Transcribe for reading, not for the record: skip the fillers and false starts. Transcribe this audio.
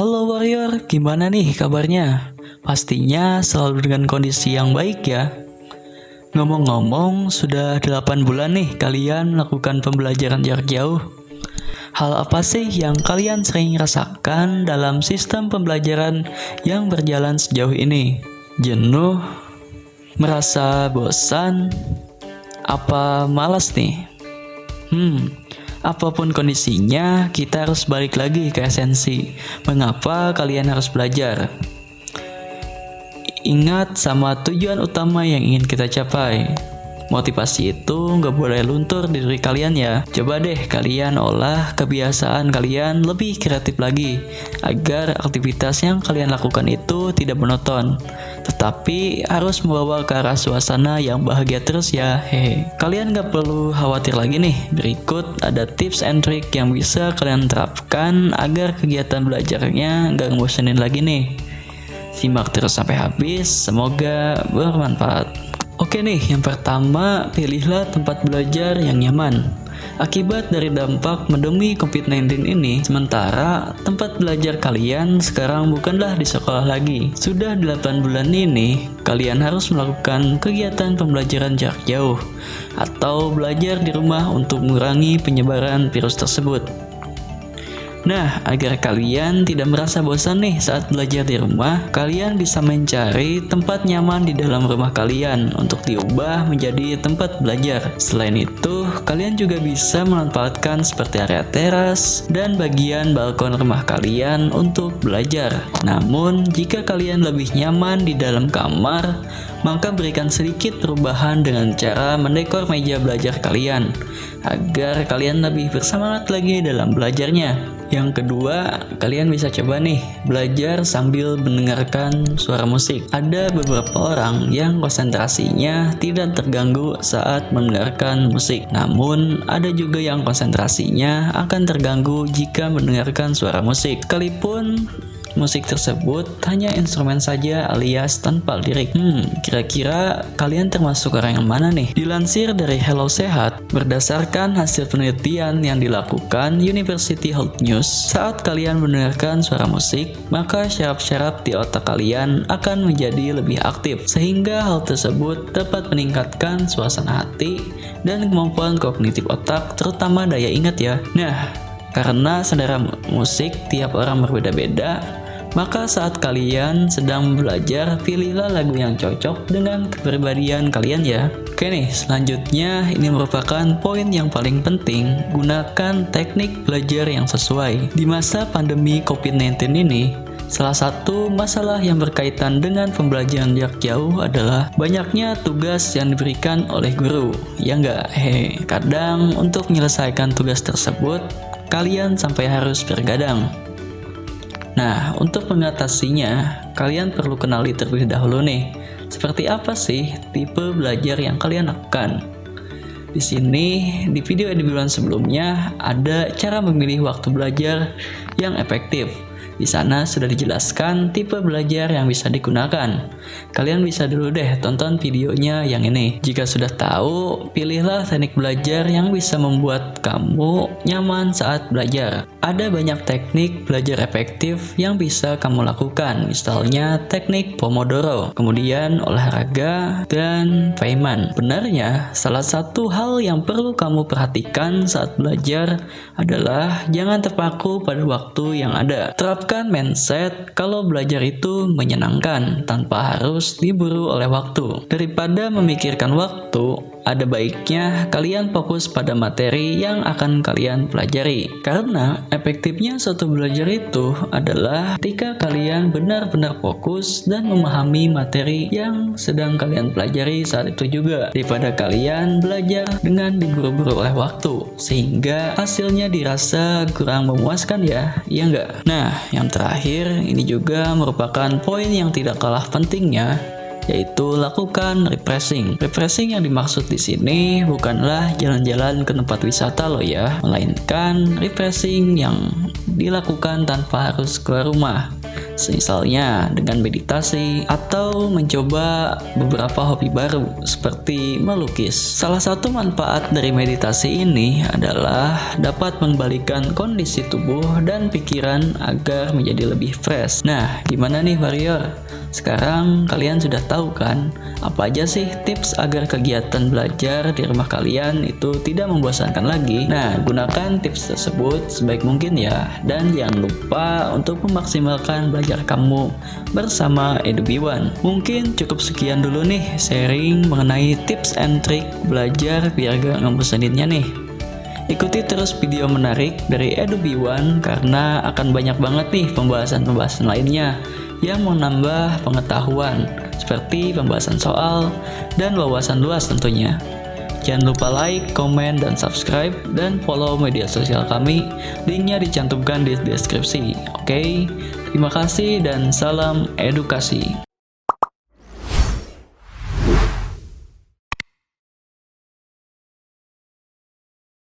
Halo Warrior, gimana nih kabarnya? Pastinya selalu dengan kondisi yang baik ya. Ngomong-ngomong, sudah 8 bulan nih kalian melakukan pembelajaran jarak jauh. Hal apa sih yang kalian sering rasakan dalam sistem pembelajaran yang berjalan sejauh ini? Jenuh? Merasa bosan? Apa malas nih? Apapun kondisinya, kita harus balik lagi ke esensi. Mengapa kalian harus belajar? Ingat sama tujuan utama yang ingin kita capai. Motivasi itu nggak boleh luntur di diri kalian ya. Coba deh kalian olah kebiasaan kalian lebih kreatif lagi, agar aktivitas yang kalian lakukan itu tidak monoton, tetapi harus membawa ke arah suasana yang bahagia terus ya. Hehe. Kalian nggak perlu khawatir lagi nih. Berikut ada tips and trick yang bisa kalian terapkan agar kegiatan belajarnya nggak ngebosenin lagi nih. Simak terus sampai habis, semoga bermanfaat. Oke nih, yang pertama, pilihlah tempat belajar yang nyaman. Akibat dari dampak pandemi COVID-19 ini, sementara tempat belajar kalian sekarang bukanlah di sekolah lagi. Sudah 8 bulan ini, kalian harus melakukan kegiatan pembelajaran jarak jauh atau belajar di rumah untuk mengurangi penyebaran virus tersebut. Nah, agar kalian tidak merasa bosan nih saat belajar di rumah, kalian bisa mencari tempat nyaman di dalam rumah kalian untuk diubah menjadi tempat belajar. Selain itu, kalian juga bisa memanfaatkan seperti area teras dan bagian balkon rumah kalian untuk belajar. Namun, jika kalian lebih nyaman di dalam kamar, maka berikan sedikit perubahan dengan cara mendekor meja belajar kalian, agar kalian lebih bersemangat lagi dalam belajarnya. Yang kedua, kalian bisa coba nih belajar sambil mendengarkan suara musik. Ada beberapa orang yang konsentrasinya tidak terganggu saat mendengarkan musik. Namun, ada juga yang konsentrasinya akan terganggu jika mendengarkan suara musik. Sekalipun musik tersebut hanya instrumen saja alias tanpa lirik. Kira-kira kalian termasuk orang yang mana nih? Dilansir dari Hello Sehat, berdasarkan hasil penelitian yang dilakukan University Health News, saat kalian mendengarkan suara musik, maka syaraf-syaraf di otak kalian akan menjadi lebih aktif, sehingga hal tersebut dapat meningkatkan suasana hati dan kemampuan kognitif otak, terutama daya ingat ya. Nah, karena selera musik tiap orang berbeda-beda, maka saat kalian sedang belajar, pilihlah lagu yang cocok dengan kepribadian kalian ya. Oke nih, selanjutnya ini merupakan poin yang paling penting, gunakan teknik belajar yang sesuai. Di masa pandemi COVID-19 ini, salah satu masalah yang berkaitan dengan pembelajaran jarak jauh adalah banyaknya tugas yang diberikan oleh guru. Ya enggak? Kadang untuk menyelesaikan tugas tersebut, kalian sampai harus bergadang. Nah, untuk mengatasinya, kalian perlu kenali terlebih dahulu nih, seperti apa sih tipe belajar yang kalian lakukan. Di sini, di video di bulan sebelumnya, ada cara memilih waktu belajar yang efektif. Di sana sudah dijelaskan tipe belajar yang bisa digunakan. Kalian bisa dulu deh tonton videonya yang ini. Jika sudah tahu, pilihlah teknik belajar yang bisa membuat kamu nyaman saat belajar. Ada banyak teknik belajar efektif yang bisa kamu lakukan, misalnya teknik Pomodoro, kemudian olahraga, dan Feynman. Benarnya, salah satu hal yang perlu kamu perhatikan saat belajar adalah jangan terpaku pada waktu yang ada. Terapkan mindset kalau belajar itu menyenangkan tanpa harus diburu oleh waktu. Daripada memikirkan waktu, ada baiknya kalian fokus pada materi yang akan kalian pelajari. Karena efektifnya suatu belajar itu adalah ketika kalian benar-benar fokus dan memahami materi yang sedang kalian pelajari saat itu juga, daripada kalian belajar dengan diburu-buru oleh waktu, sehingga hasilnya dirasa kurang memuaskan ya, iya enggak? Nah, yang terakhir ini juga merupakan poin yang tidak kalah pentingnya, yaitu lakukan refreshing. Refreshing yang dimaksud di sini bukanlah jalan-jalan ke tempat wisata loh ya, melainkan refreshing yang dilakukan tanpa harus keluar rumah. misalnya dengan meditasi atau mencoba beberapa hobi baru seperti melukis. Salah satu manfaat dari meditasi ini adalah dapat mengembalikan kondisi tubuh dan pikiran agar menjadi lebih fresh. Nah, gimana nih warrior? Sekarang kalian sudah tahu kan apa aja sih tips agar kegiatan belajar di rumah kalian itu tidak membosankan lagi? Nah, gunakan tips tersebut sebaik mungkin ya, dan jangan lupa untuk memaksimalkan belajar kamu bersama EduBee1. Mungkin cukup sekian dulu nih sharing mengenai tips and trik belajar biar gak ngebosaninnya nih. Ikuti terus video menarik dari EduBee1 karena akan banyak banget nih pembahasan-pembahasan lainnya yang menambah pengetahuan seperti pembahasan soal dan wawasan luas tentunya. Jangan lupa like, komen, dan subscribe, dan follow media sosial kami. Linknya dicantumkan di deskripsi. Oke, terima kasih dan salam edukasi.